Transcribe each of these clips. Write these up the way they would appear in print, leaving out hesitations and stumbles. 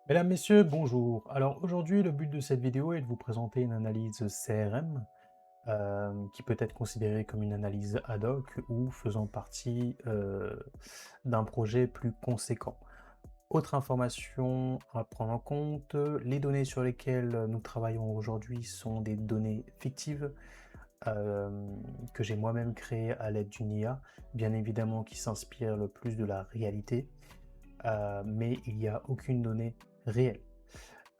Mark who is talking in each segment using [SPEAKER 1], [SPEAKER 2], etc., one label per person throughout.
[SPEAKER 1] Mesdames, Messieurs, bonjour. Alors aujourd'hui, le but de cette vidéo est de vous présenter une analyse CRM qui peut être considérée comme une analyse ad hoc ou faisant partie d'un projet plus conséquent. Autre information à prendre en compte, les données sur lesquelles nous travaillons aujourd'hui sont des données fictives euh, que j'ai moi-même créées à l'aide d'une IA, bien évidemment qui s'inspire le plus de la réalité, mais il n'y a aucune donnée réelle.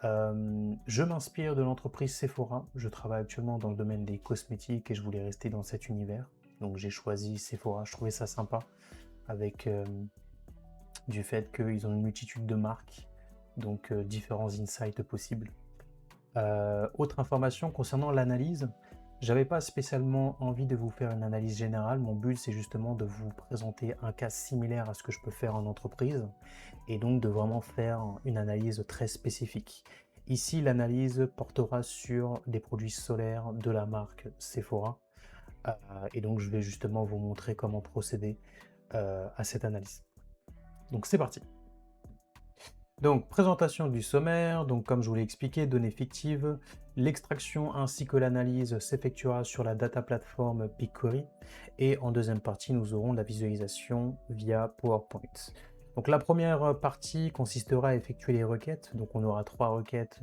[SPEAKER 1] Je m'inspire de l'entreprise Sephora. Je travaille actuellement dans le domaine des cosmétiques et je voulais rester dans cet univers. Donc j'ai choisi Sephora. Je trouvais ça sympa avec du fait qu'ils ont une multitude de marques, donc différents insights possibles. Autre information concernant l'analyse, j'avais pas spécialement envie de vous faire une analyse générale. Mon but, c'est justement de vous présenter un cas similaire à ce que je peux faire en entreprise et donc de vraiment faire une analyse très spécifique. Ici, l'analyse portera sur des produits solaires de la marque Sephora. Euh, et donc, je vais justement vous montrer comment procéder à cette analyse. Donc, c'est parti. Donc, présentation du sommaire. Donc, comme je vous l'ai expliqué, données fictives. L'extraction ainsi que l'analyse s'effectuera sur la data platform BigQuery. Et en deuxième partie, nous aurons la visualisation via PowerPoint. Donc, la première partie consistera à effectuer les requêtes. Donc, on aura 3 requêtes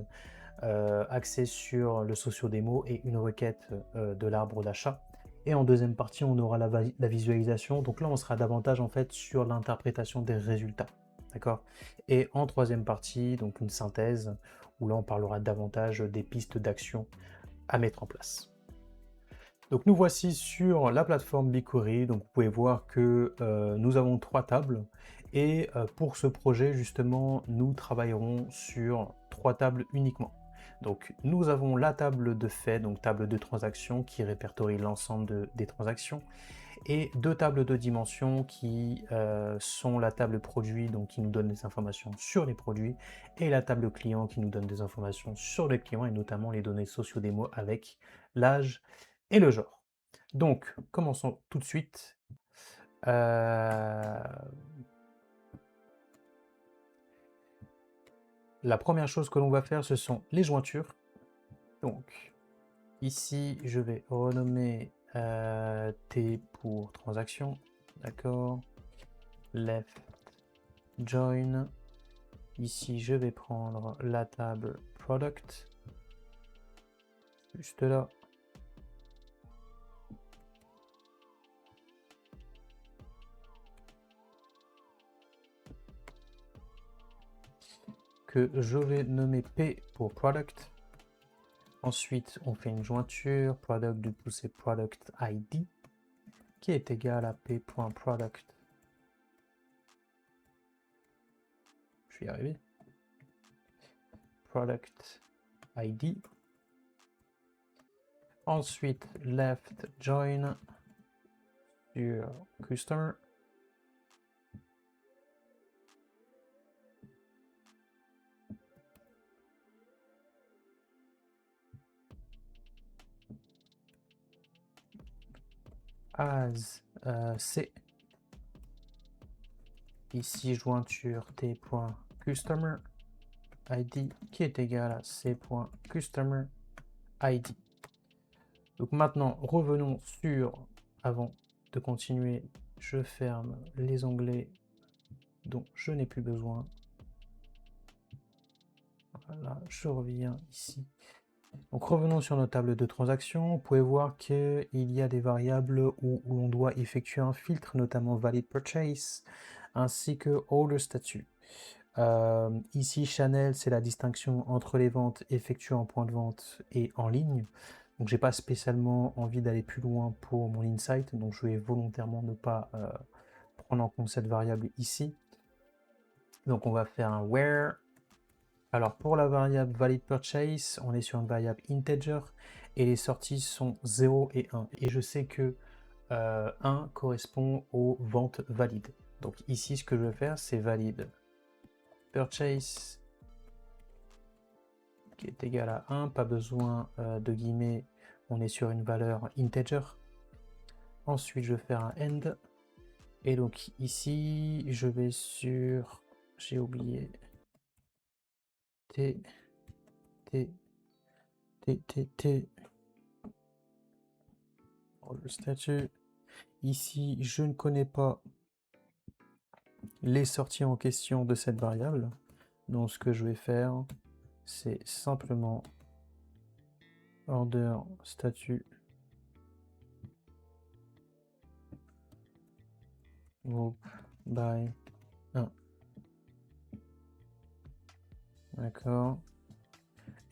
[SPEAKER 1] axées sur le socio-démo et une requête de l'arbre d'achat. Et en deuxième partie, on aura la visualisation. Donc là, on sera davantage en fait sur l'interprétation des résultats. D'accord. Et en troisième partie, donc une synthèse, où là on parlera davantage des pistes d'action à mettre en place. Donc nous voici sur la plateforme BigQuery. Donc vous pouvez voir que nous avons 3 tables. Et pour ce projet, justement, nous travaillerons sur 3 tables uniquement. Donc nous avons la table de fait, donc table de transactions qui répertorie l'ensemble des transactions et 2 tables de dimensions qui sont la table produit, donc qui nous donne des informations sur les produits, et la table client qui nous donne des informations sur les clients, et notamment les données socio-démo avec l'âge et le genre. Donc, commençons tout de suite. La première chose que l'on va faire, ce sont les jointures. Donc, ici, je vais renommer T pour transaction, d'accord, left join. Ici, je vais prendre la table product, juste là. Que je vais nommer P pour product. Ensuite, on fait une jointure, product, du coup c'est product ID, qui est égal à P.product. Je vais y arriver. Product ID. Ensuite, left join sur customer. As C. Ici, jointure T.customer ID qui est égal à C.customer ID. Donc maintenant, revenons sur, avant de continuer, je ferme les onglets dont je n'ai plus besoin. Voilà, je reviens ici. Donc revenons sur notre table de transactions. Vous pouvez voir qu'il y a des variables où l'on doit effectuer un filtre, notamment valid purchase, ainsi que order statut. Ici, Chanel, c'est la distinction entre les ventes effectuées en point de vente et en ligne. Donc j'ai pas spécialement envie d'aller plus loin pour mon insight, donc je vais volontairement ne pas prendre en compte cette variable ici. Donc on va faire un where. Alors pour la variable valid purchase, on est sur une variable integer et les sorties sont 0 et 1. Et je sais que 1 correspond aux ventes valides. Donc ici, ce que je vais faire, c'est valid purchase qui est égal à 1, pas besoin de guillemets, on est sur une valeur integer. Ensuite, je vais faire un end. Et donc ici, je vais sur, j'ai oublié, T, T, T, T, T. Le statut. Ici, je ne connais pas les sorties en question de cette variable. Donc, ce que je vais faire, c'est simplement order statut group by 1. D'accord.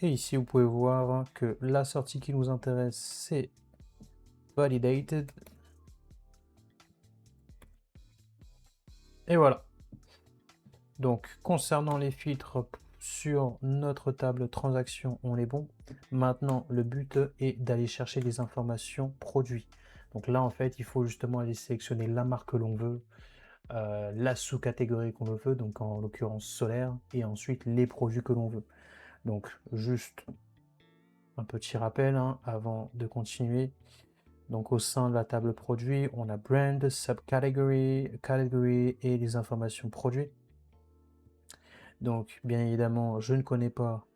[SPEAKER 1] Et ici, vous pouvez voir que la sortie qui nous intéresse, c'est validated. Et voilà. Donc, concernant les filtres sur notre table transaction, on est bon. Maintenant, le but est d'aller chercher les informations produits. Donc là, en fait, il faut justement aller sélectionner la marque que l'on veut, la sous-catégorie qu'on veut, donc en l'occurrence solaire, et ensuite les produits que l'on veut. Donc, juste un petit rappel hein, avant de continuer. Donc, au sein de la table produit, on a brand, subcategory, category et les informations produits. Donc, bien évidemment, je ne connais pas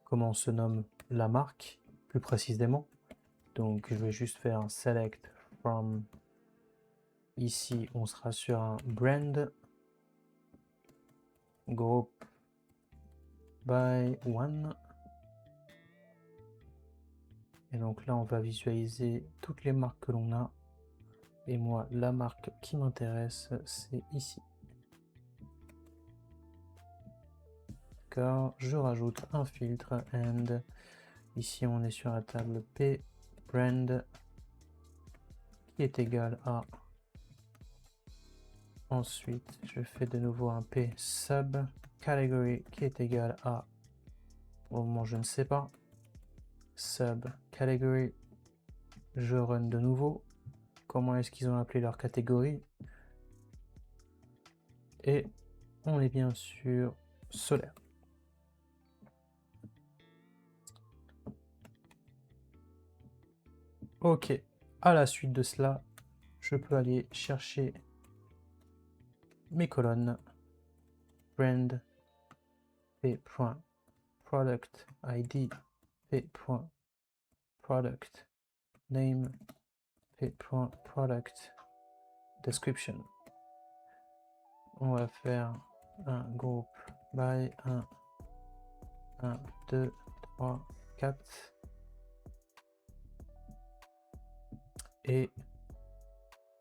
[SPEAKER 1] comment se nomme la marque, plus précisément. Donc, je vais juste faire un select from. Ici, on sera sur un brand group by one. Et donc là, on va visualiser toutes les marques que l'on a. Et moi, la marque qui m'intéresse, c'est ici. D'accord, je rajoute un filtre and ici, on est sur la table P brand qui est égal à. Ensuite, je fais de nouveau un P sub category qui est égal à. Au moment, je ne sais pas. Sub category. Je run de nouveau. Comment est-ce qu'ils ont appelé leur catégorie? Et on est bien sûr solaire. Ok. À la suite de cela, je peux aller chercher mes colonnes. Brand p.product id p.product name p.product description. On va faire un groupe by 1, 2, 3, 4. Et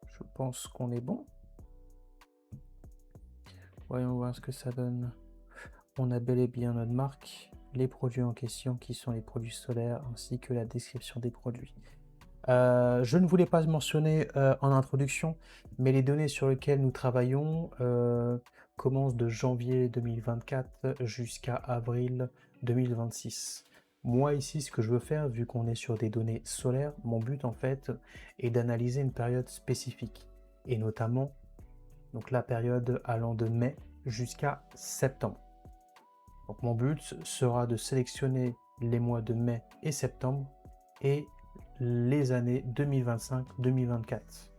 [SPEAKER 1] je pense qu'on est bon. Voyons voir ce que ça donne. On a bel et bien notre marque, les produits en question qui sont les produits solaires ainsi que la description des produits. Je ne voulais pas mentionner en introduction, mais les données sur lesquelles nous travaillons commencent de janvier 2024 jusqu'à avril 2026. Moi ici, ce que je veux faire, vu qu'on est sur des données solaires, mon but en fait est d'analyser une période spécifique, et notamment donc la période allant de mai jusqu'à septembre. Donc mon but sera de sélectionner les mois de mai et septembre et les années 2025-2024.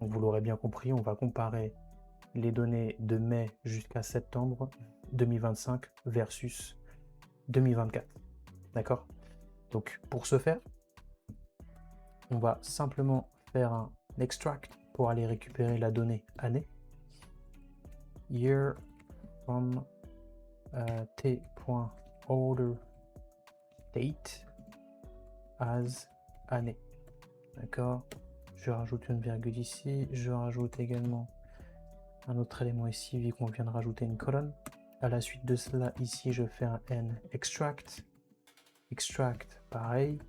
[SPEAKER 1] Donc vous l'aurez bien compris, on va comparer les données de mai jusqu'à septembre 2025 versus 2024. D'accord? Donc pour ce faire, on va simplement faire un extract pour aller récupérer la donnée année. Year from t.order date as année. D'accord? Je rajoute une virgule ici. Je rajoute également un autre élément ici, vu qu'on vient de rajouter une colonne. À la suite de cela, ici, je fais un n extract. Extract, pareil.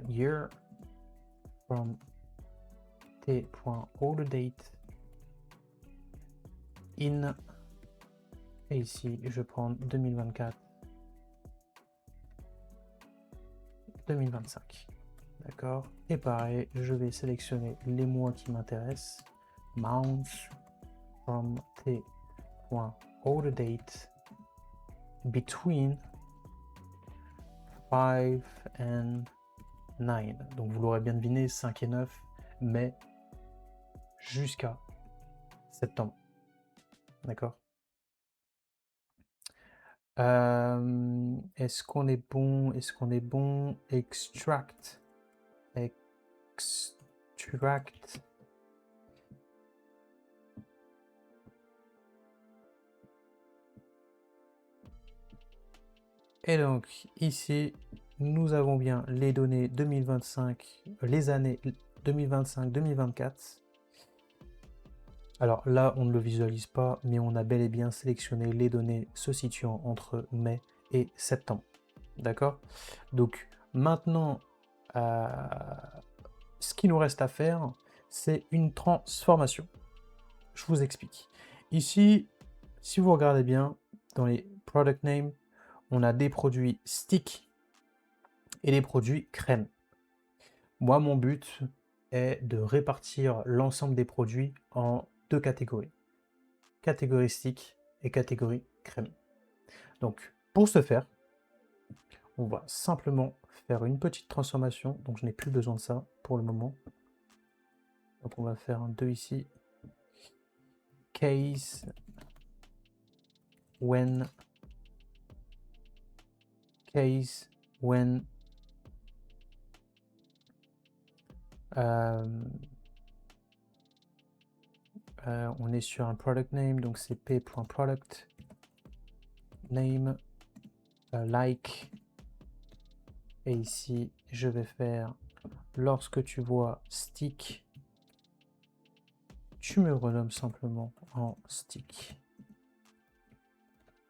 [SPEAKER 1] Year from t.order date in. Et ici, je prends 2024, 2025. D'accord? Et pareil, je vais sélectionner les mois qui m'intéressent. Months from t.order date between 5 and 9. Donc vous l'aurez bien deviné, 5 et 9, mai jusqu'à septembre. D'accord? Est-ce qu'on est bon? Est-ce qu'on est bon? Extract. Extract. Et donc, ici, nous avons bien les données 2025, les années 2025-2024. Alors là, on ne le visualise pas, mais on a bel et bien sélectionné les données se situant entre mai et septembre. D'accord? Donc, maintenant, ce qui nous reste à faire, c'est une transformation. Je vous explique. Ici, si vous regardez bien, dans les product names, on a des produits stick et des produits crème. Moi, mon but est de répartir l'ensemble des produits en deux catégories. Catégorie stick et catégorie crème. Donc, pour ce faire, on va simplement faire une petite transformation. Donc, je n'ai plus besoin de ça pour le moment. Donc, on va faire un 2 ici. Case when on est sur un product name, donc c'est p.product name like, et ici je vais faire lorsque tu vois stick, tu me renommes simplement en stick.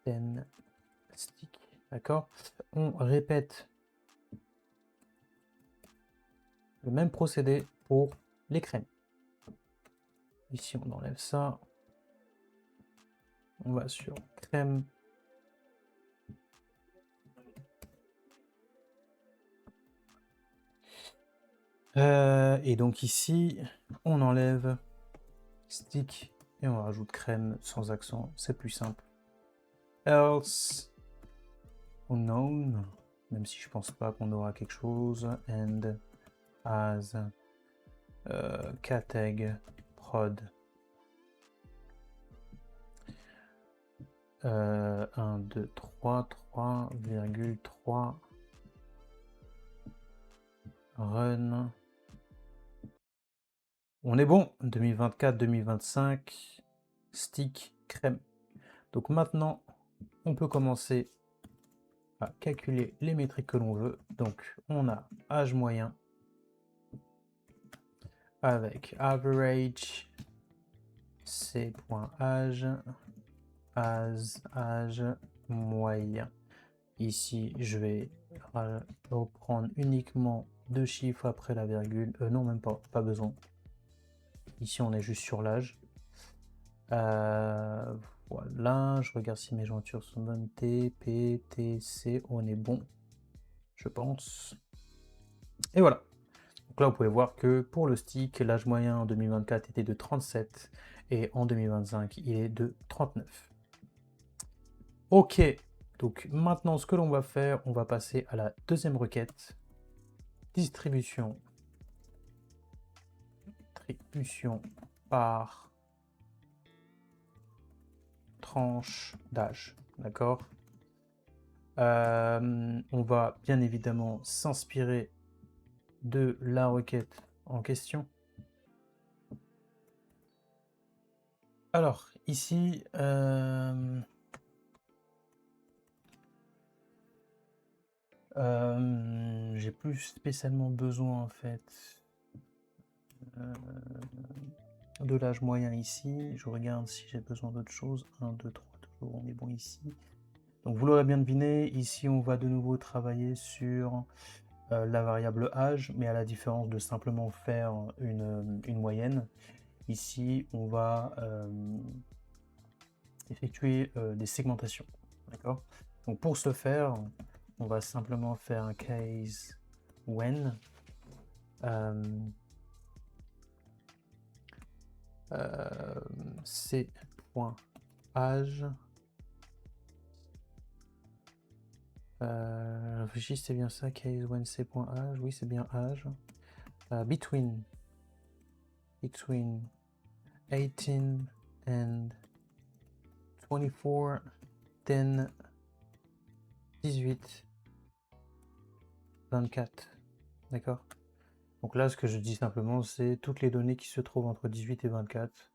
[SPEAKER 1] Then stick, d'accord? On répète le même procédé pour les crèmes. Ici on enlève ça, on va sur crème. Et donc ici, on enlève stick et on rajoute crème sans accent, c'est plus simple. Else, unknown, même si je pense pas qu'on aura quelque chose, and as categ prod 1, 2, 3, 3,3 run. On est bon, 2024-2025, stick, crème. Donc maintenant, on peut commencer à calculer les métriques que l'on veut. Donc on a âge moyen avec average, c.âge, âge moyen. Ici, je vais reprendre uniquement deux chiffres après la virgule. Non, même pas besoin. Ici, on est juste sur l'âge. Voilà, je regarde si mes jointures sont bonnes. T, P, T, C, on est bon, je pense. Et voilà. Donc là, vous pouvez voir que pour le stick, l'âge moyen en 2024 était de 37 et en 2025, il est de 39. Ok, donc maintenant, ce que l'on va faire, on va passer à la deuxième requête. Distribution par tranche d'âge, d'accord? On va bien évidemment s'inspirer de la requête en question. Alors, ici, j'ai plus spécialement besoin en fait de l'âge moyen ici. Je regarde si j'ai besoin d'autre chose. 1, 2, 3, toujours, on est bon ici. Donc vous l'aurez bien deviné, ici on va de nouveau travailler sur la variable âge, mais à la différence de simplement faire une moyenne. Ici, on va effectuer des segmentations. D'accord? Donc pour ce faire, on va simplement faire un case when c.âge. Réfléchis, c'est bien ça, case when c.âge. Oui, c'est bien âge. Between 18 and 24, then 18, 24. D'accord? Donc là, ce que je dis simplement, c'est toutes les données qui se trouvent entre 18 et 24,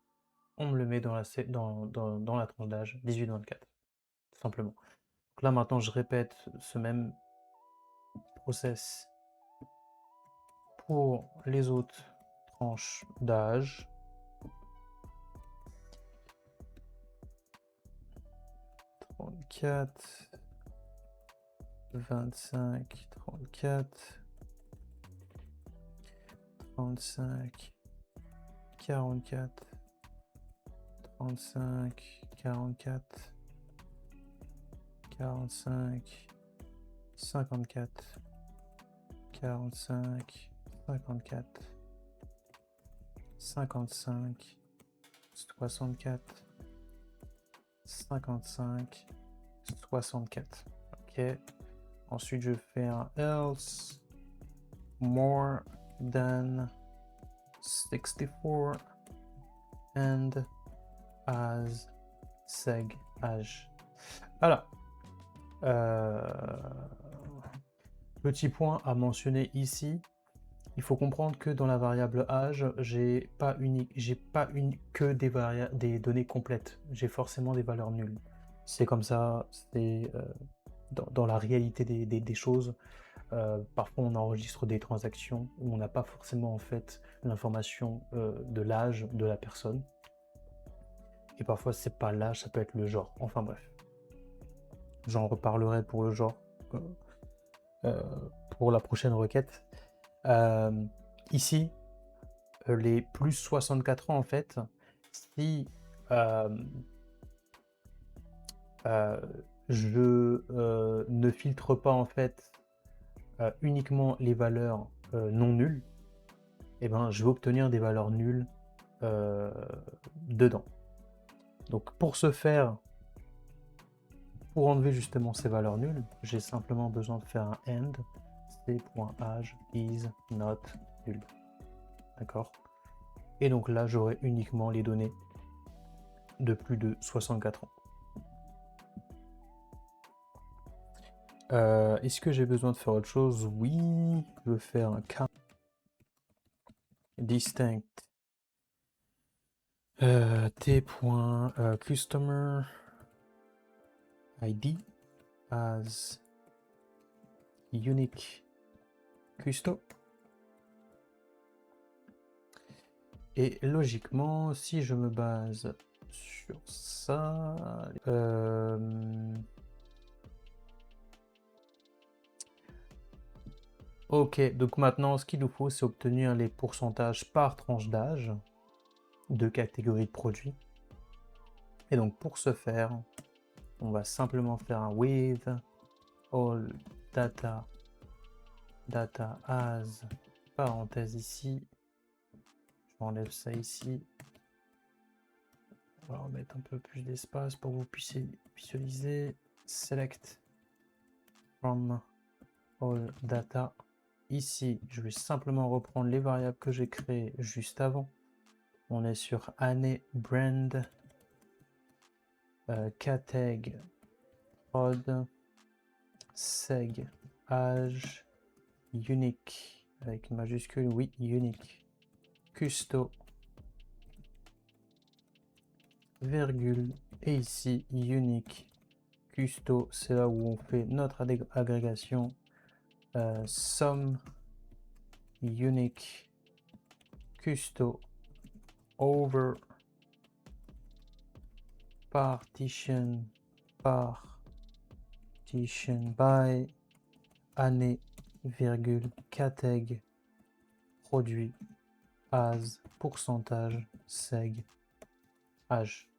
[SPEAKER 1] on me le met dans dans la tranche d'âge 18-24, tout simplement. Donc là, maintenant, je répète ce même process pour les autres tranches d'âge. 34, 25, 34, 35, 44, 35, 44, 45, 54, 45, 54, 55, 64, 55, 64. Ok. Ensuite, je fais un else more than 64 and as seg âge. Alors, petit point à mentionner ici. Il faut comprendre que dans la variable âge, j'ai pas que des données complètes. J'ai forcément des valeurs nulles. C'est comme ça, c'est dans la réalité des choses. Parfois, on enregistre des transactions où on n'a pas forcément en fait l'information de l'âge de la personne. Et parfois, c'est pas l'âge, ça peut être le genre. Enfin bref, j'en reparlerai pour le genre pour la prochaine requête. Ici, les plus 64 ans en fait, si je ne filtre pas en fait uniquement les valeurs non nulles, et ben je vais obtenir des valeurs nulles dedans. Donc pour ce faire, pour enlever justement ces valeurs nulles, j'ai simplement besoin de faire un end c.age is not null. D'accord? Et donc là, j'aurai uniquement les données de plus de 64 ans. Est-ce que j'ai besoin de faire autre chose? Oui, je veux faire un count distinct t.customer id as unique custo. Et logiquement, si je me base sur ça, ok, donc maintenant, ce qu'il nous faut, c'est obtenir les pourcentages par tranche d'âge de catégories de produits. Et donc, pour ce faire, on va simplement faire un with all data as, parenthèse ici, j'enlève ça ici, on va remettre un peu plus d'espace pour que vous puissiez visualiser, select from all data. Ici, je vais simplement reprendre les variables que j'ai créées juste avant. On est sur année, brand, categ, prod, seg, âge, unique, avec une majuscule, oui, unique, custo, virgule, et ici, unique, custo, c'est là où on fait notre agrégation, somme, unique, custo, over, partition by, année, virgule, categ, produit, as, pourcentage, seg, âge.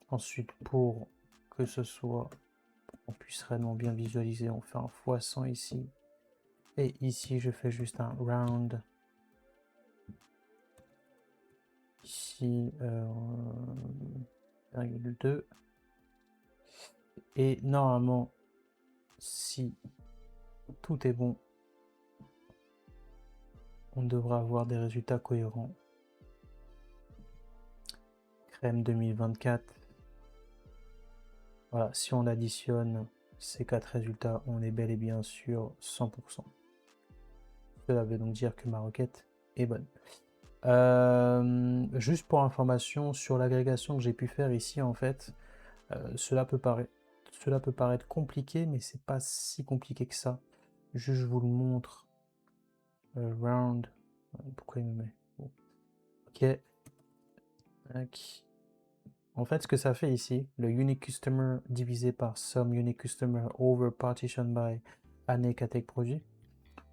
[SPEAKER 1] Ensuite, pour que ce soit, on puisse réellement bien visualiser, on fait un x100 ici. Et ici, je fais juste un round. Ici, 2. Et normalement, si tout est bon, on devrait avoir des résultats cohérents. Crème 2024. Voilà, si on additionne ces 4 résultats, on est bel et bien sur 100%. Cela veut donc dire que ma requête est bonne. Juste pour information sur l'agrégation que j'ai pu faire ici, en fait, cela peut paraître compliqué, mais c'est pas si compliqué que ça. Juste, je vous le montre. Round. Pourquoi il me met bon. Ok. Tac. En fait, ce que ça fait ici, le unique customer divisé par sum unique customer over partition by année catégorie produit.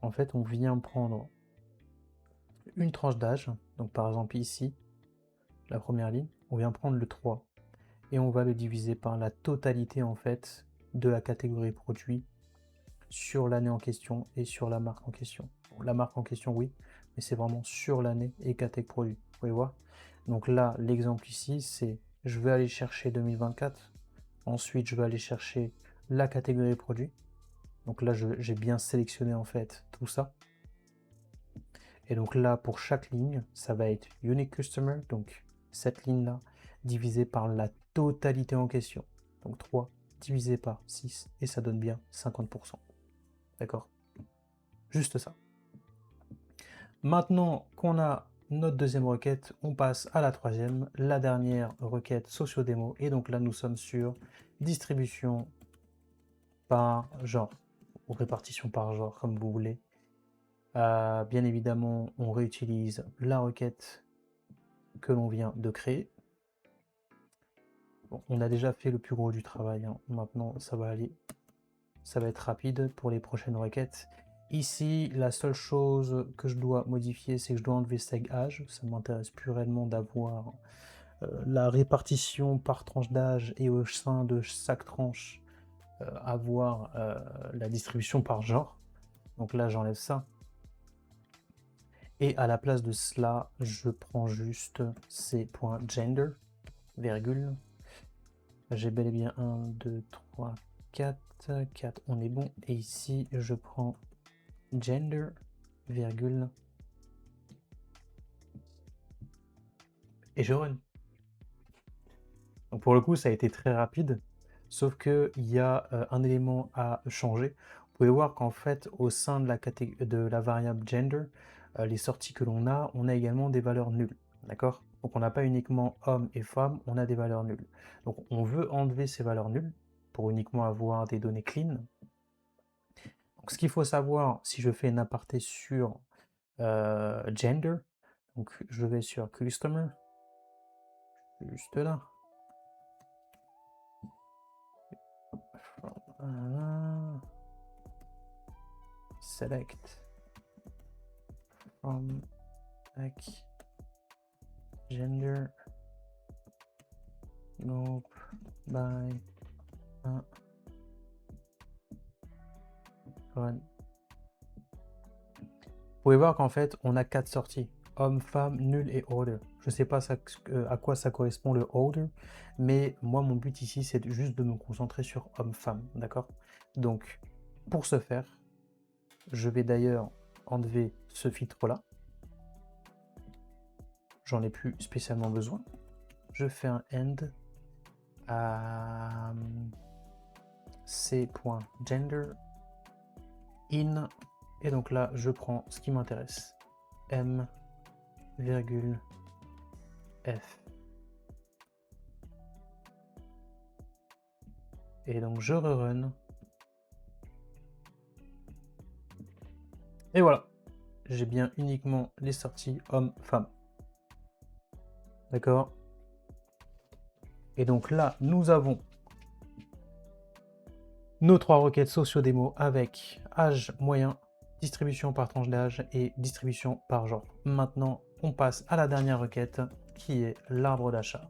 [SPEAKER 1] En fait, on vient prendre une tranche d'âge. Donc, par exemple, ici, la première ligne, on vient prendre le 3 et on va le diviser par la totalité, en fait, de la catégorie produit sur l'année en question et sur la marque en question. Bon, la marque en question, oui, mais c'est vraiment sur l'année et catégorie produit. Vous pouvez voir. Donc là, l'exemple ici, c'est je vais aller chercher 2024. Ensuite, je vais aller chercher la catégorie produit. Donc là, j'ai bien sélectionné en fait tout ça. Et donc là, pour chaque ligne, ça va être Unique Customer, donc cette ligne-là, divisée par la totalité en question. Donc 3 divisé par 6, et ça donne bien 50%. D'accord? Juste ça. Maintenant qu'on a notre deuxième requête, on passe à la troisième, la dernière requête socio-démo. Et donc là, nous sommes sur distribution par genre, ou répartition par genre, comme vous voulez. Bien évidemment, on réutilise la requête que l'on vient de créer. Bon, on a déjà fait le plus gros du travail, hein. Maintenant, ça va être rapide pour les prochaines requêtes. Ici, la seule chose que je dois modifier, c'est que je dois enlever seg âge. Ça ne m'intéresse plus réellement d'avoir la répartition par tranche d'âge et au sein de chaque tranche, avoir la distribution par genre. Donc là, j'enlève ça. Et à la place de cela, je prends juste ces.gender, virgule. J'ai bel et bien 1, 2, 3, 4, on est bon. Et ici, je prends gender, virgule, et je run. Donc pour le coup, ça a été très rapide, sauf qu'il y a un élément à changer. Vous pouvez voir qu'en fait, au sein de la variable gender, les sorties que l'on a, on a également des valeurs nulles. D'accord? Donc on n'a pas uniquement homme et femme, on a des valeurs nulles. Donc on veut enlever ces valeurs nulles pour uniquement avoir des données clean. Donc ce qu'il faut savoir, si je fais une aparté sur gender, donc je vais sur customer, juste là. Voilà. Select from gender group by run. Vous pouvez voir qu'en fait on a 4 sorties: homme, femme, nul et order. Je sais pas à quoi ça correspond le order, mais moi mon but ici c'est juste de me concentrer sur homme-femme, d'accord? Donc pour ce faire, je vais d'ailleurs enlever ce filtre là. J'en ai plus spécialement besoin. Je fais un end à c.gender in, et donc là je prends ce qui m'intéresse, m, virgule, f. Et donc je rerun. Et voilà, j'ai bien uniquement les sorties homme-femme. D'accord? Et donc là, nous avons nos 3 requêtes socio-démo avec âge moyen, distribution par tranche d'âge et distribution par genre. Maintenant, on passe à la dernière requête qui est l'arbre d'achat.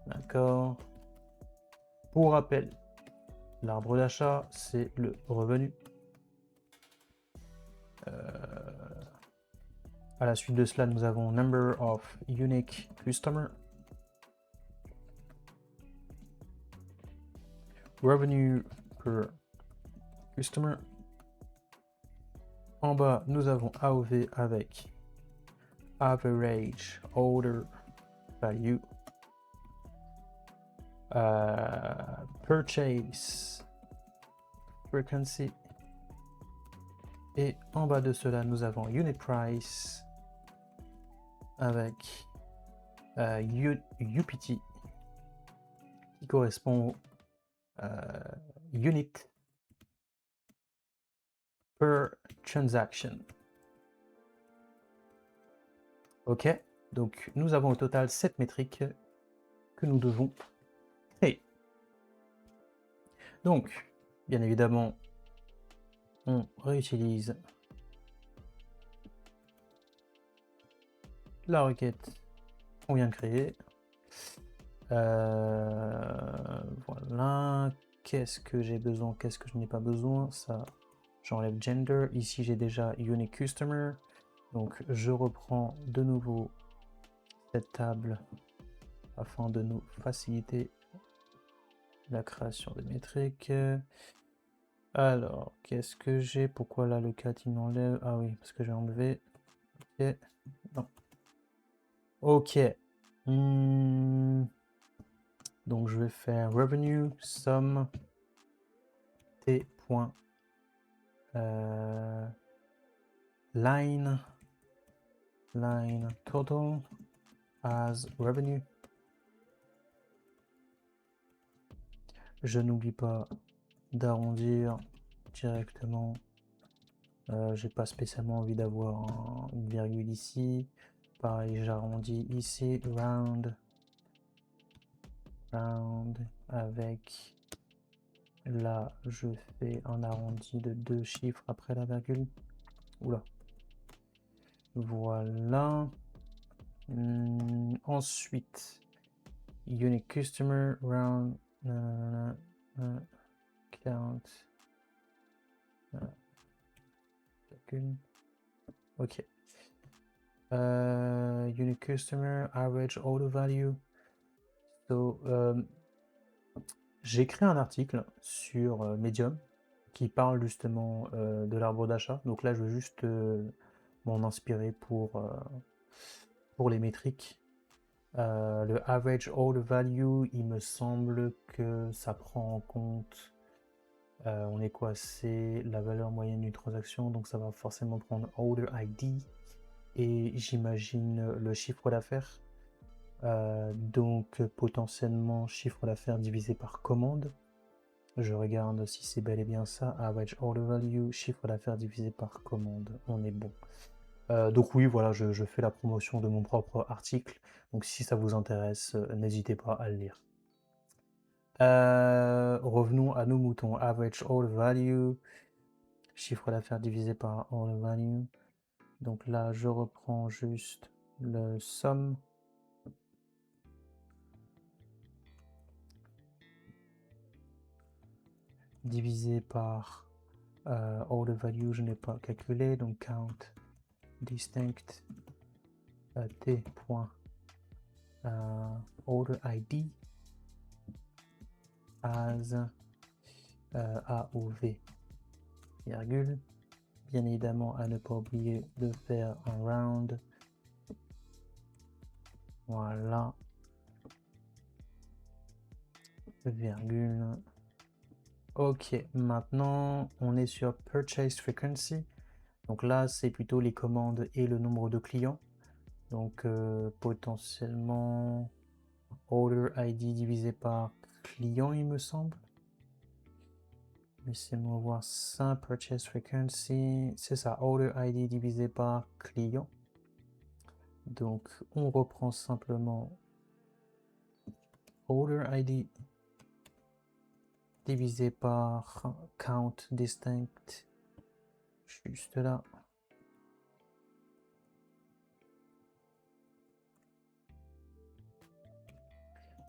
[SPEAKER 1] D'accord? Pour rappel, l'arbre d'achat, c'est le revenu. À la suite de cela, nous avons number of unique customer, revenue per customer. En bas, nous avons AOV avec average order value, purchase frequency. Et en bas de cela, nous avons unit price avec UPT qui correspond unit per transaction. Ok, donc nous avons au total 7 métriques que nous devons créer. Donc, bien évidemment, on réutilise la requête qu'on vient de créer. Voilà, qu'est-ce que j'ai besoin, qu'est-ce que je n'ai pas besoin, ça j'enlève gender. Ici j'ai déjà unique customer, donc je reprends de nouveau cette table afin de nous faciliter la création de métriques. Alors, qu'est-ce que j'ai? Pourquoi là le 4 il m'enlève? Ah oui, parce que j'ai enlevé. Ok, non. Ok. Donc je vais faire revenue sum t. Line total as revenue. Je n'oublie pas d'arrondir directement. J'ai pas spécialement envie d'avoir une virgule ici. Pareil, j'arrondis ici round avec là je fais un arrondi de 2 chiffres après la virgule. Oula. Voilà. Ensuite, unique customer round count. Ok. Unique customer average order value. So, j'ai créé un article sur Medium qui parle justement de l'arbre d'achat. Donc là, je vais juste m'en inspirer pour les métriques. Le average order value, il me semble que ça prend en compte, on est quoi? C'est la valeur moyenne d'une transaction, donc ça va forcément prendre order ID et j'imagine le chiffre d'affaires. Donc potentiellement chiffre d'affaires divisé par commande. Je regarde si c'est bel et bien ça. Average order value, chiffre d'affaires divisé par commande. On est bon. Donc oui, voilà, je fais la promotion de mon propre article. Donc si ça vous intéresse, n'hésitez pas à le lire. Revenons à nos moutons. Average order value, chiffre d'affaires divisé par order value. Donc là, je reprends juste le somme. Divisé par order value, je n'ai pas calculé, donc count distinct t. Order ID as AOV, virgule. Bien évidemment, à ne pas oublier de faire un round. Voilà. Virgule. Ok, maintenant on est sur Purchase Frequency. Donc là, c'est plutôt les commandes et le nombre de clients. Donc potentiellement Order ID divisé par client, il me semble. Laissez-moi voir ça. Purchase Frequency, c'est ça. Order ID divisé par client. Donc on reprend simplement Order ID divisé par count distinct. Juste là.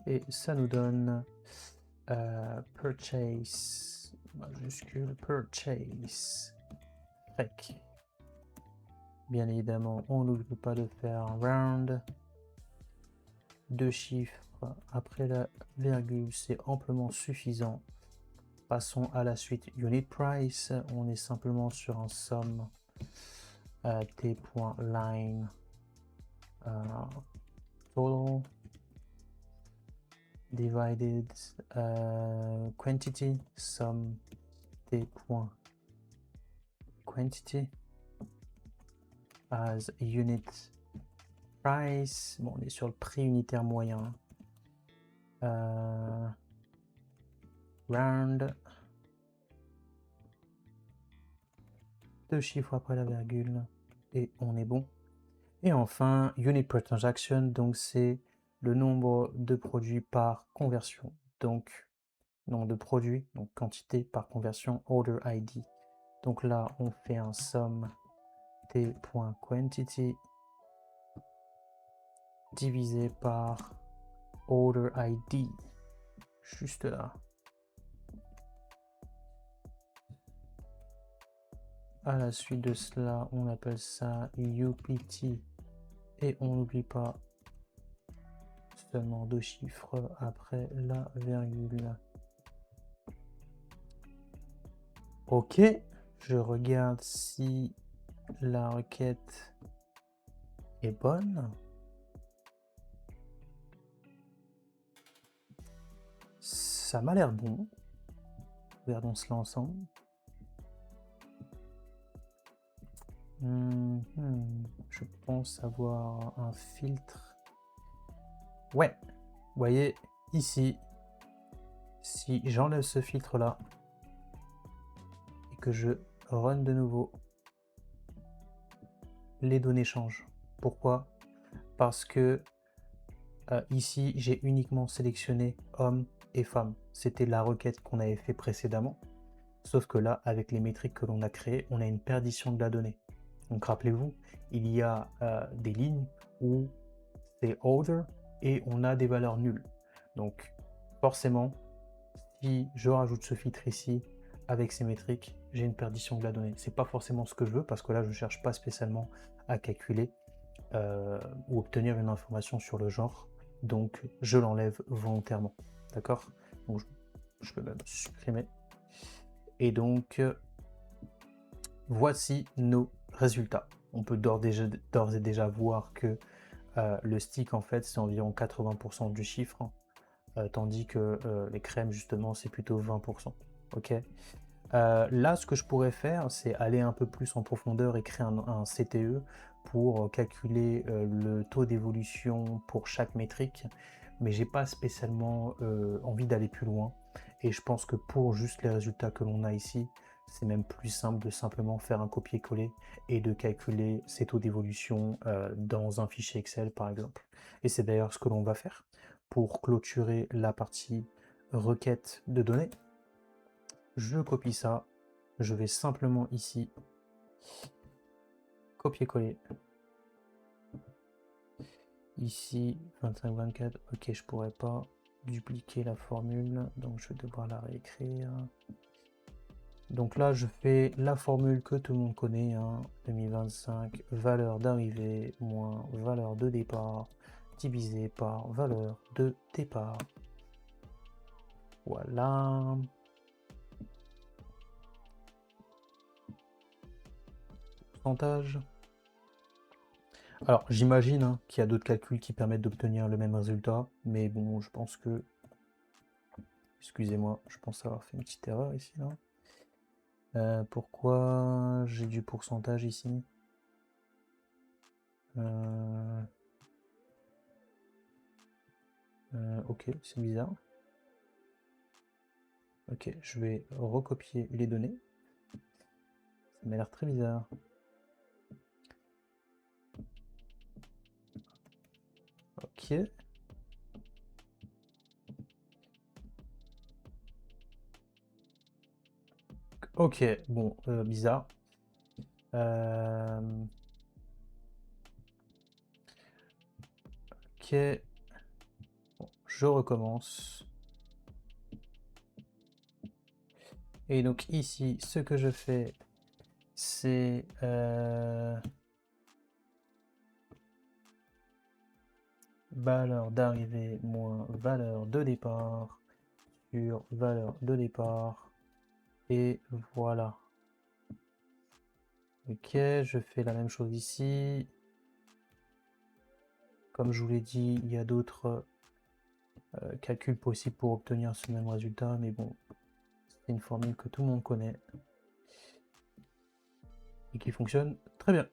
[SPEAKER 1] Et ça nous donne purchase, majuscule, purchase, rec. Bien évidemment, on n'oublie pas de faire un round. 2 chiffres après la virgule, c'est amplement suffisant. Passons à la suite. Unit price, on est simplement sur un somme t.line total divided quantity sum t.quantity as unit price. Bon, on est sur le prix unitaire moyen. Round. 2 chiffres après la virgule. Et on est bon. Et enfin, unit per transaction. Donc, c'est le nombre de produits par conversion. Donc, nombre de produits, donc quantité par conversion, order ID. Donc là, on fait un somme t.quantity divisé par order ID. Juste là. À la suite de cela, on appelle ça UPT. Et on n'oublie pas seulement 2 chiffres après la virgule. Ok, je regarde si la requête est bonne. Ça m'a l'air bon. Regardons cela ensemble. Je pense avoir un filtre. Ouais, vous voyez ici, si j'enlève ce filtre là et que je run de nouveau, les données changent. Pourquoi? Parce que ici j'ai uniquement sélectionné hommes et femmes. C'était la requête qu'on avait fait précédemment. Sauf que là, avec les métriques que l'on a créées, on a une perdition de la donnée. Donc rappelez-vous, il y a des lignes où c'est order et on a des valeurs nulles. Donc forcément, si je rajoute ce filtre ici avec ces métriques, j'ai une perdition de la donnée. C'est pas forcément ce que je veux parce que là, je ne cherche pas spécialement à calculer ou obtenir une information sur le genre. Donc je l'enlève volontairement. D'accord? Donc je peux même supprimer. Et donc voici nos résultats. On peut d'ores et déjà voir que le stick en fait c'est environ 80% du chiffre, tandis que les crèmes justement c'est plutôt 20%. Ok. Là ce que je pourrais faire c'est aller un peu plus en profondeur et créer un CTE pour calculer le taux d'évolution pour chaque métrique, mais j'ai pas spécialement envie d'aller plus loin et je pense que pour juste les résultats que l'on a ici, c'est même plus simple de simplement faire un copier-coller et de calculer ces taux d'évolution dans un fichier Excel par exemple. Et c'est d'ailleurs ce que l'on va faire pour clôturer la partie requête de données. Je copie ça, je vais simplement ici copier-coller. Ici 25-24, ok, je pourrais pas dupliquer la formule, donc je vais devoir la réécrire. Donc là, je fais la formule que tout le monde connaît, 2025, valeur d'arrivée moins valeur de départ, divisé par valeur de départ. Voilà. Pourcentage. Alors, j'imagine qu'il y a d'autres calculs qui permettent d'obtenir le même résultat, mais bon, je pense que... Excusez-moi, je pense avoir fait une petite erreur ici, là. Pourquoi j'ai du pourcentage ici? Ok, c'est bizarre. Ok, je vais recopier les données. Ça m'a l'air très bizarre. Ok. Ok, bon, bizarre. Ok. Bon, je recommence. Et donc ici, ce que je fais, c'est valeur d'arrivée moins valeur de départ sur valeur de départ. Et voilà. Ok, je fais la même chose ici. Comme je vous l'ai dit, il y a d'autres calculs possibles pour obtenir ce même résultat, mais bon, C'est une formule que tout le monde connaît et qui fonctionne très bien.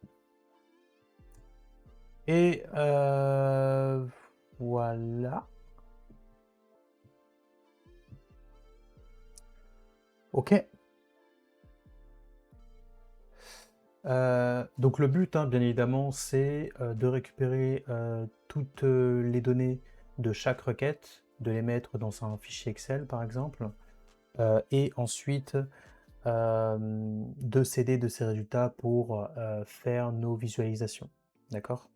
[SPEAKER 1] Et voilà. Ok. Donc le but, hein, bien évidemment, c'est de récupérer toutes les données de chaque requête, de les mettre dans un fichier Excel par exemple, et ensuite de s'aider de ces résultats pour faire nos visualisations. D'accord?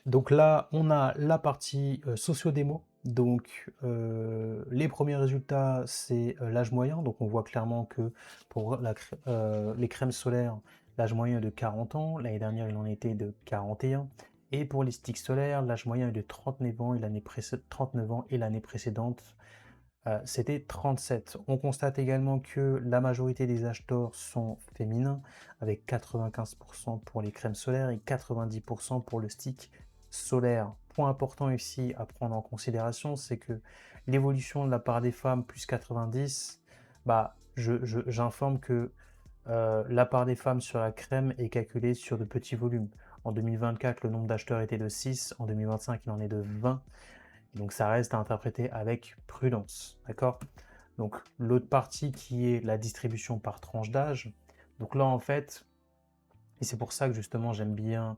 [SPEAKER 1] Donc là, on a la partie socio-démo. Donc les premiers résultats, c'est l'âge moyen. Donc on voit clairement que pour les crèmes solaires, l'âge moyen est de 40 ans. L'année dernière, il en était de 41. Et pour les sticks solaires, l'âge moyen est de 39 ans et 39 ans et l'année précédente, c'était 37. On constate également que la majorité des acheteurs sont féminins, avec 95% pour les crèmes solaires et 90% pour le stick solaire. Point important ici à prendre en considération, c'est que l'évolution de la part des femmes, plus 90, bah, j'informe que la part des femmes sur la crème est calculée sur de petits volumes. En 2024, le nombre d'acheteurs était de 6, en 2025, il en est de 20. Donc ça reste à interpréter avec prudence, d'accord? Donc l'autre partie qui est la distribution par tranche d'âge. Donc là en fait, et c'est pour ça que justement j'aime bien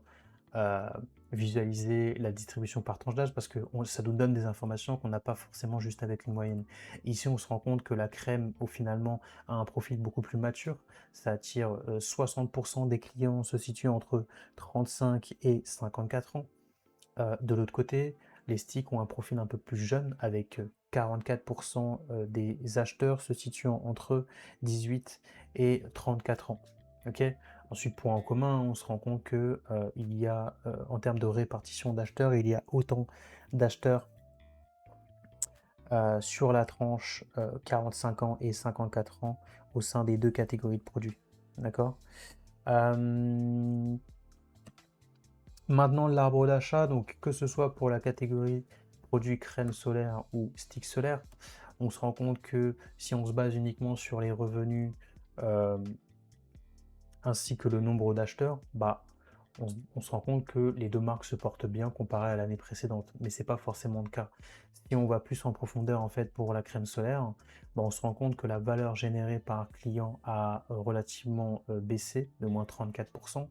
[SPEAKER 1] euh, visualiser la distribution par tranche d'âge parce que ça nous donne des informations qu'on n'a pas forcément juste avec une moyenne. Ici on se rend compte que la crème au finalement a un profil beaucoup plus mature. Ça attire 60% des clients se situent entre 35 et 54 ans. De l'autre côté, les sticks ont un profil un peu plus jeune avec 44% des acheteurs se situant entre 18 et 34 ans. Ok. Ensuite, point en commun, on se rend compte que il y a, en termes de répartition d'acheteurs, il y a autant d'acheteurs sur la tranche 45 ans et 54 ans au sein des deux catégories de produits. D'accord. Maintenant, l'arbre d'achat, donc que ce soit pour la catégorie produits crème solaire ou stick solaire, on se rend compte que si on se base uniquement sur les revenus euh, ainsi que le nombre d'acheteurs, bah, on se rend compte que les deux marques se portent bien comparé à l'année précédente. Mais c'est pas forcément le cas. Si on va plus en profondeur en fait pour la crème solaire, bah, on se rend compte que la valeur générée par client a relativement baissé de moins 34%.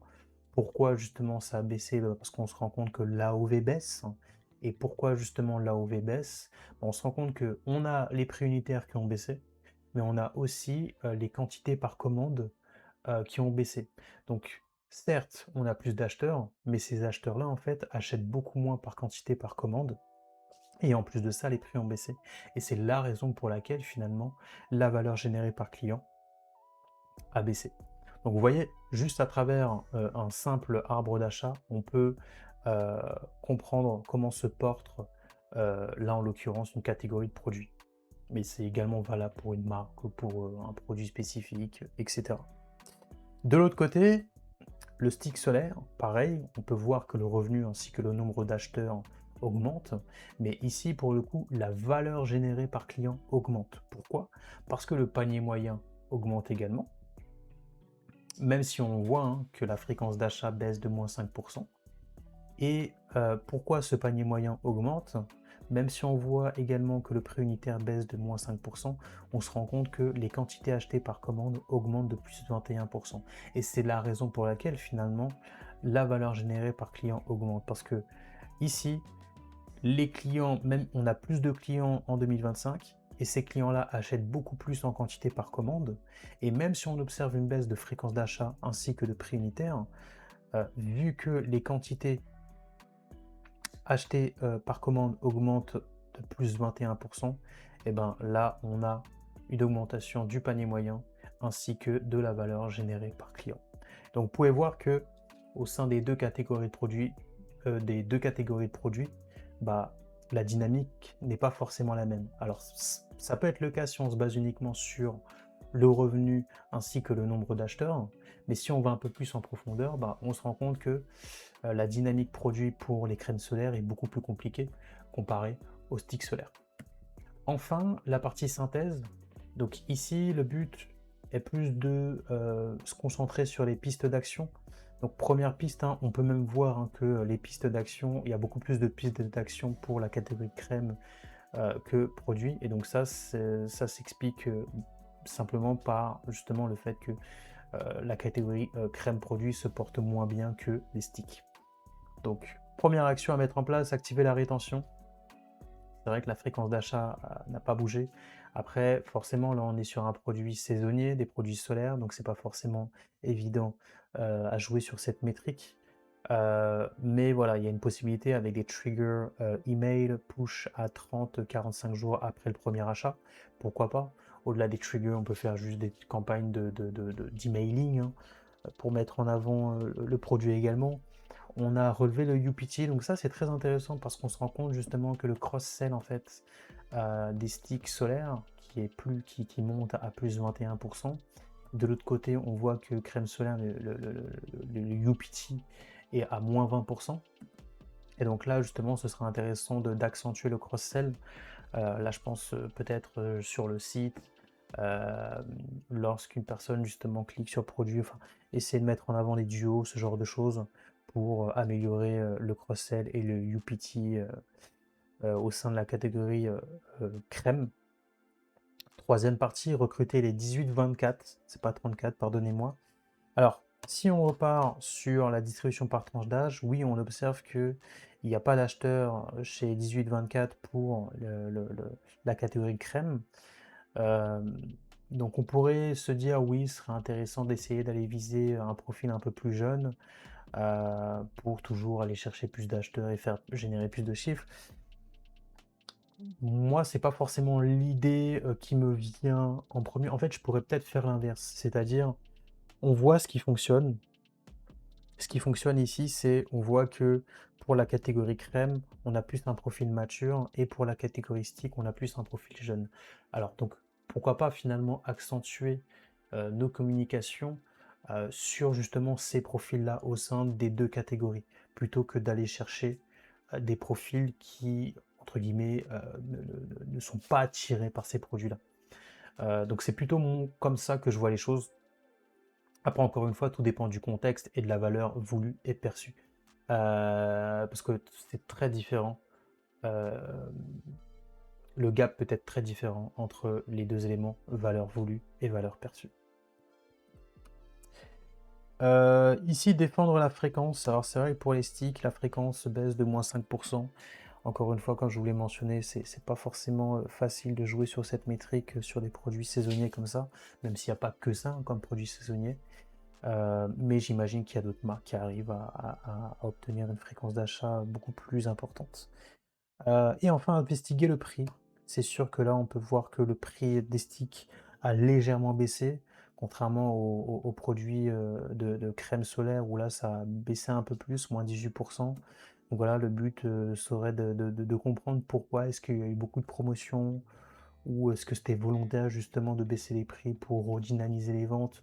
[SPEAKER 1] Pourquoi justement ça a baissé? Parce qu'on se rend compte que l'AOV baisse. Et pourquoi justement l'AOV baisse? On se rend compte qu'on a les prix unitaires qui ont baissé, mais on a aussi les quantités par commande qui ont baissé. Donc certes, on a plus d'acheteurs, mais ces acheteurs-là, en fait, achètent beaucoup moins par quantité par commande. Et en plus de ça, les prix ont baissé. Et c'est la raison pour laquelle finalement la valeur générée par client a baissé. Donc vous voyez, juste à travers un simple arbre d'achat, on peut comprendre comment se porte, là en l'occurrence, une catégorie de produits. Mais c'est également valable pour une marque, pour un produit spécifique, etc. De l'autre côté, le stick solaire, pareil, on peut voir que le revenu ainsi que le nombre d'acheteurs augmente, mais ici, pour le coup, la valeur générée par client augmente. Pourquoi? Parce que le panier moyen augmente également, même si on voit hein, que la fréquence d'achat baisse de moins 5%. Et pourquoi ce panier moyen augmente? Même si on voit également que le prix unitaire baisse de moins 5%, on se rend compte que les quantités achetées par commande augmentent de plus de 21%. Et c'est la raison pour laquelle finalement la valeur générée par client augmente. Parce que ici, les clients, même on a plus de clients en 2025, et ces clients-là achètent beaucoup plus en quantité par commande. Et même si on observe une baisse de fréquence d'achat ainsi que de prix unitaire, vu que les quantités acheter par commande augmente de plus 21%, et ben là on a une augmentation du panier moyen ainsi que de la valeur générée par client. Donc vous pouvez voir que au sein des deux catégories de produits, bah, la dynamique n'est pas forcément la même. Alors ça peut être le cas si on se base uniquement sur le revenu ainsi que le nombre d'acheteurs, mais si on va un peu plus en profondeur, bah, on se rend compte que la dynamique produit pour les crèmes solaires est beaucoup plus compliquée comparée aux sticks solaires. Enfin, la partie synthèse. Donc ici, le but est plus de se concentrer sur les pistes d'action. Donc première piste, hein, on peut même voir hein, que les pistes d'action, il y a beaucoup plus de pistes d'action pour la catégorie crème que produit. Et donc ça s'explique simplement par justement le fait que la catégorie crème produit se porte moins bien que les sticks. Donc première action à mettre en place, activer la rétention. C'est vrai que la fréquence d'achat n'a pas bougé. Après, forcément, là, on est sur un produit saisonnier, des produits solaires, donc c'est pas forcément évident à jouer sur cette métrique. Mais voilà, il y a une possibilité avec des triggers email, push à 30-45 jours après le premier achat. Pourquoi pas? Au-delà des triggers, on peut faire juste des campagnes d'emailing hein, pour mettre en avant le produit également. On a relevé le UPT, donc ça c'est très intéressant parce qu'on se rend compte justement que le cross-sell en fait des sticks solaires qui monte à plus 21%. De l'autre côté, on voit que crème solaire, le UPT est à moins 20%. Et donc là justement ce sera intéressant d'accentuer le cross-sell. Là je pense peut-être sur le site, lorsqu'une personne justement clique sur produit, enfin essayer de mettre en avant les duos, ce genre de choses pour améliorer le cross-sell et le UPT au sein de la catégorie crème. Troisième partie, recruter les 18-24, c'est pas 34, pardonnez-moi. Alors, si on repart sur la distribution par tranche d'âge, oui, on observe qu'il n'y a pas d'acheteur chez 18-24 pour la catégorie crème. Donc on pourrait se dire, oui, ce serait intéressant d'essayer d'aller viser un profil un peu plus jeune pour toujours aller chercher plus d'acheteurs et faire générer plus de chiffres. Moi, c'est pas forcément l'idée qui me vient en premier. En fait, je pourrais peut-être faire l'inverse, c'est-à-dire on voit ce qui fonctionne. Ce qui fonctionne ici, c'est on voit que pour la catégorie crème, on a plus un profil mature et pour la catégorie stick, on a plus un profil jeune. Alors donc, pourquoi pas finalement accentuer nos communications sur justement ces profils-là au sein des deux catégories, plutôt que d'aller chercher des profils qui, entre guillemets, ne sont pas attirés par ces produits-là. Donc c'est plutôt comme ça que je vois les choses. Après, encore une fois, tout dépend du contexte et de la valeur voulue et perçue. Parce que c'est très différent. Euh, le gap peut être très différent entre les deux éléments, valeur voulue et valeur perçue. Ici, défendre la fréquence. Alors, c'est vrai que pour les sticks, la fréquence baisse de moins 5%. Encore une fois, comme je vous l'ai mentionné, c'est pas forcément facile de jouer sur cette métrique sur des produits saisonniers comme ça, même s'il n'y a pas que ça hein, comme produit saisonnier. Mais j'imagine qu'il y a d'autres marques qui arrivent à obtenir une fréquence d'achat beaucoup plus importante. Et enfin, investiguer le prix. C'est sûr que là, on peut voir que le prix des sticks a légèrement baissé, contrairement aux produits de crème solaire où là, ça a baissé un peu plus, moins 18%. Donc voilà, le but serait de comprendre pourquoi est-ce qu'il y a eu beaucoup de promotions ou est-ce que c'était volontaire justement de baisser les prix pour redynamiser les ventes.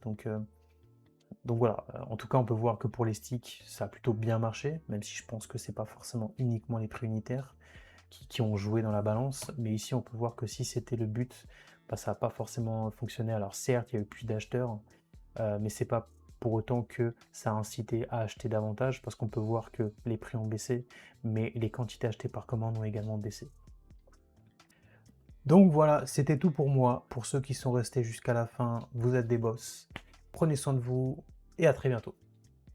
[SPEAKER 1] Donc voilà, en tout cas, on peut voir que pour les sticks, ça a plutôt bien marché, même si je pense que c'est pas forcément uniquement les prix unitaires qui ont joué dans la balance. Mais ici, on peut voir que si c'était le but, bah, ça n'a pas forcément fonctionné. Alors certes, il y a eu plus d'acheteurs, mais c'est pas pour autant que ça a incité à acheter davantage, parce qu'on peut voir que les prix ont baissé, mais les quantités achetées par commande ont également baissé. Donc voilà, c'était tout pour moi. Pour ceux qui sont restés jusqu'à la fin, vous êtes des boss. Prenez soin de vous et à très bientôt.